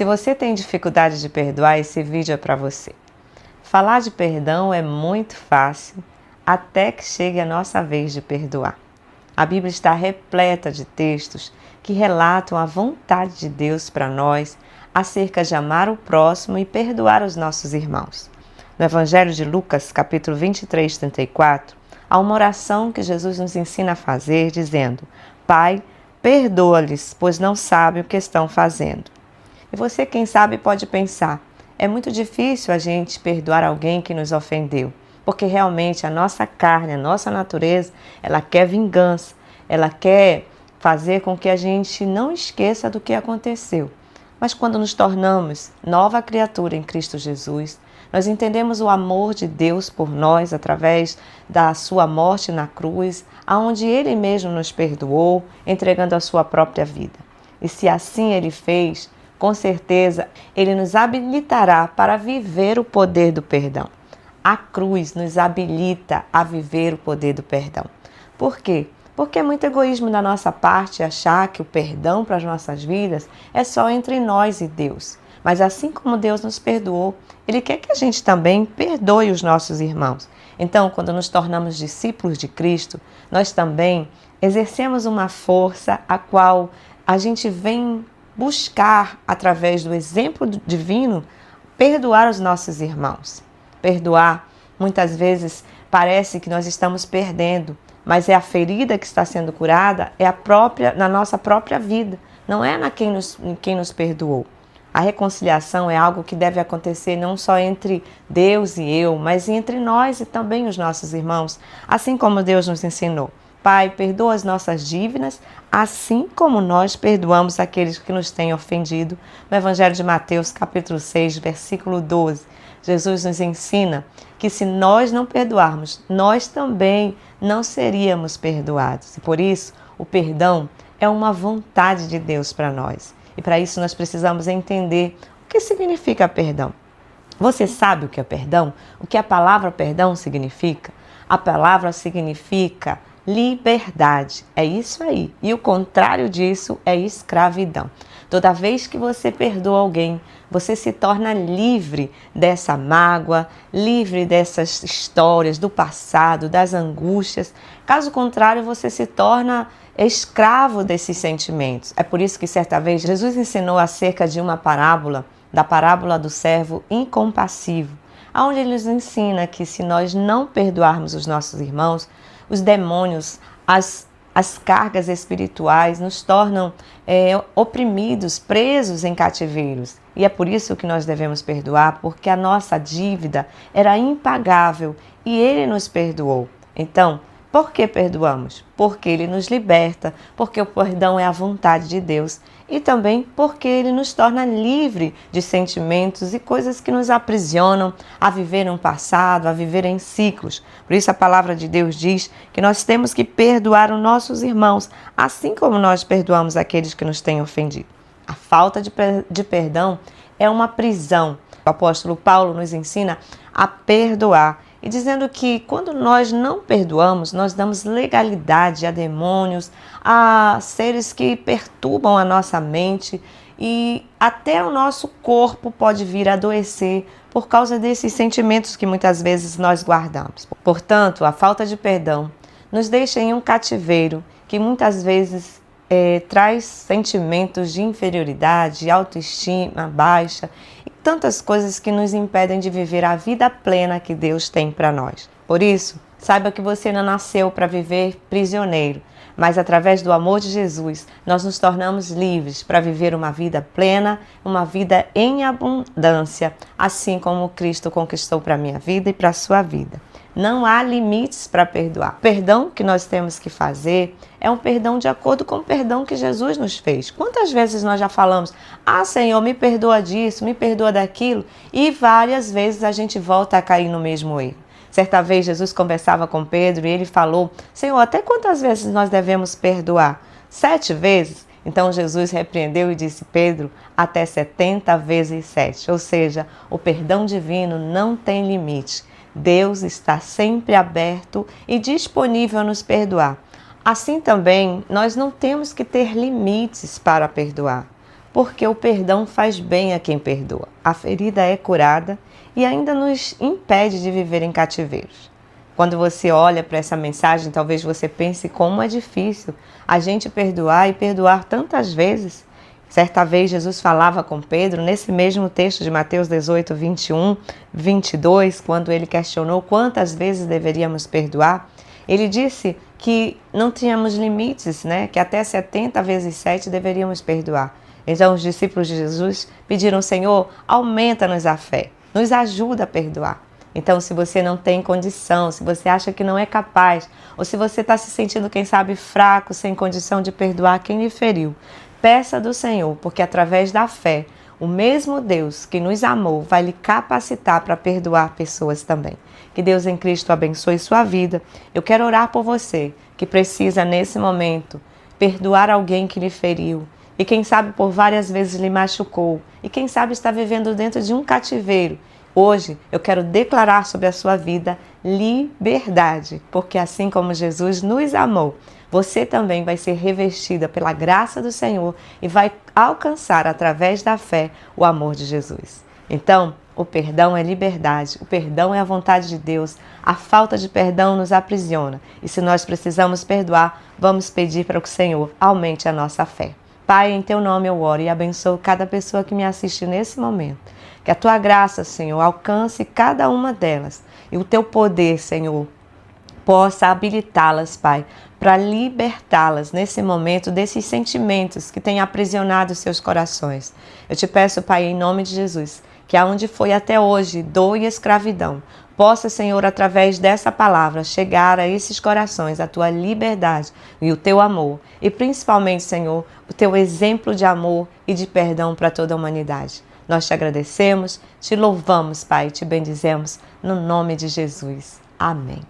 Se você tem dificuldade de perdoar, esse vídeo é para você. Falar de perdão é muito fácil, até que chegue a nossa vez de perdoar. A Bíblia está repleta de textos que relatam a vontade de Deus para nós acerca de amar o próximo e perdoar os nossos irmãos. No Evangelho de Lucas, capítulo 23, 34, há uma oração que Jesus nos ensina a fazer, dizendo: Pai, perdoa-lhes, pois não sabem o que estão fazendo. E você, quem sabe, pode pensar, é muito difícil a gente perdoar alguém que nos ofendeu, porque realmente a nossa carne, a nossa natureza, ela quer vingança, ela quer fazer com que a gente não esqueça do que aconteceu. Mas quando nos tornamos nova criatura em Cristo Jesus, nós entendemos o amor de Deus por nós através da sua morte na cruz, aonde Ele mesmo nos perdoou, entregando a sua própria vida. E se assim Ele fez, com certeza Ele nos habilitará para viver o poder do perdão. A cruz nos habilita a viver o poder do perdão. Por quê? Porque é muito egoísmo da nossa parte achar que o perdão para as nossas vidas é só entre nós e Deus. Mas assim como Deus nos perdoou, Ele quer que a gente também perdoe os nossos irmãos. Então, quando nos tornamos discípulos de Cristo, nós também exercemos uma força a qual a gente vem buscar, através do exemplo divino, perdoar os nossos irmãos. Perdoar, muitas vezes, parece que nós estamos perdendo, mas é a ferida que está sendo curada, na nossa própria vida, não é em quem nos perdoou. A reconciliação é algo que deve acontecer não só entre Deus e eu, mas entre nós e também os nossos irmãos, assim como Deus nos ensinou. Pai, perdoa as nossas dívidas, assim como nós perdoamos aqueles que nos têm ofendido. No Evangelho de Mateus, capítulo 6, versículo 12, Jesus nos ensina que se nós não perdoarmos, nós também não seríamos perdoados. E por isso, o perdão é uma vontade de Deus para nós. E para isso nós precisamos entender o que significa perdão. Você sabe o que é perdão? O que a palavra perdão significa? A palavra significa liberdade, é isso aí. E o contrário disso é escravidão. Toda vez que você perdoa alguém, você se torna livre dessa mágoa, livre dessas histórias do passado, das angústias. Caso contrário, você se torna escravo desses sentimentos. É por isso que certa vez Jesus ensinou acerca de uma parábola, da parábola do servo incompassivo, onde ele nos ensina que se nós não perdoarmos os nossos irmãos, os demônios, as cargas espirituais nos tornam oprimidos, presos em cativeiros. E é por isso que nós devemos perdoar, porque a nossa dívida era impagável e Ele nos perdoou. Então, por que perdoamos? Porque Ele nos liberta, porque o perdão é a vontade de Deus e também porque Ele nos torna livre de sentimentos e coisas que nos aprisionam a viver um passado, a viver em ciclos. Por isso a palavra de Deus diz que nós temos que perdoar os nossos irmãos, assim como nós perdoamos aqueles que nos têm ofendido. A falta de perdão é uma prisão. O apóstolo Paulo nos ensina a perdoar, e dizendo que quando nós não perdoamos, nós damos legalidade a demônios, a seres que perturbam a nossa mente e até o nosso corpo pode vir a adoecer por causa desses sentimentos que muitas vezes nós guardamos. Portanto, a falta de perdão nos deixa em um cativeiro que muitas vezes traz sentimentos de inferioridade, autoestima baixa e tantas coisas que nos impedem de viver a vida plena que Deus tem para nós. Por isso, saiba que você não nasceu para viver prisioneiro, mas através do amor de Jesus, nós nos tornamos livres para viver uma vida plena, uma vida em abundância, assim como Cristo conquistou para a minha vida e para a sua vida. Não há limites para perdoar. O perdão que nós temos que fazer é um perdão de acordo com o perdão que Jesus nos fez. Quantas vezes nós já falamos, Senhor, me perdoa disso, me perdoa daquilo, e várias vezes a gente volta a cair no mesmo erro. Certa vez Jesus conversava com Pedro e ele falou, Senhor, até quantas vezes nós devemos perdoar? 7 vezes? Então Jesus repreendeu e disse, Pedro, até 70 vezes 7. Ou seja, o perdão divino não tem limite. Deus está sempre aberto e disponível a nos perdoar. Assim também, nós não temos que ter limites para perdoar. porque o perdão faz bem a quem perdoa. A ferida é curada e ainda nos impede de viver em cativeiros. Quando você olha para essa mensagem, talvez você pense como é difícil a gente perdoar e perdoar tantas vezes. Certa vez Jesus falava com Pedro, nesse mesmo texto de Mateus 18, 21, 22, quando ele questionou quantas vezes deveríamos perdoar, ele disse que não tínhamos limites, que até 70 vezes 7 deveríamos perdoar. Então os discípulos de Jesus pediram: Senhor, aumenta-nos a fé, nos ajuda a perdoar. Então, se você não tem condição, se você acha que não é capaz, ou se você está se sentindo, quem sabe, fraco, sem condição de perdoar quem lhe feriu, peça do Senhor, porque através da fé, o mesmo Deus que nos amou vai lhe capacitar para perdoar pessoas também. Que Deus em Cristo abençoe sua vida. Eu quero orar por você que precisa, nesse momento, perdoar alguém que lhe feriu, e quem sabe por várias vezes lhe machucou, e quem sabe está vivendo dentro de um cativeiro. Hoje eu quero declarar sobre a sua vida liberdade, porque assim como Jesus nos amou, você também vai ser revestida pela graça do Senhor e vai alcançar através da fé o amor de Jesus. Então, o perdão é liberdade, o perdão é a vontade de Deus, a falta de perdão nos aprisiona e se nós precisamos perdoar, vamos pedir para que o Senhor aumente a nossa fé. Pai, em Teu nome eu oro e abençoo cada pessoa que me assiste nesse momento. Que a Tua graça, Senhor, alcance cada uma delas e o Teu poder, Senhor, possa habilitá-las, Pai, para libertá-las nesse momento desses sentimentos que têm aprisionado seus corações. Eu te peço, Pai, em nome de Jesus, que aonde foi até hoje dor e escravidão, possa, Senhor, através dessa palavra, chegar a esses corações a Tua liberdade e o Teu amor. E principalmente, Senhor, o Teu exemplo de amor e de perdão para toda a humanidade. Nós te agradecemos, te louvamos, Pai, te bendizemos, no nome de Jesus. Amém.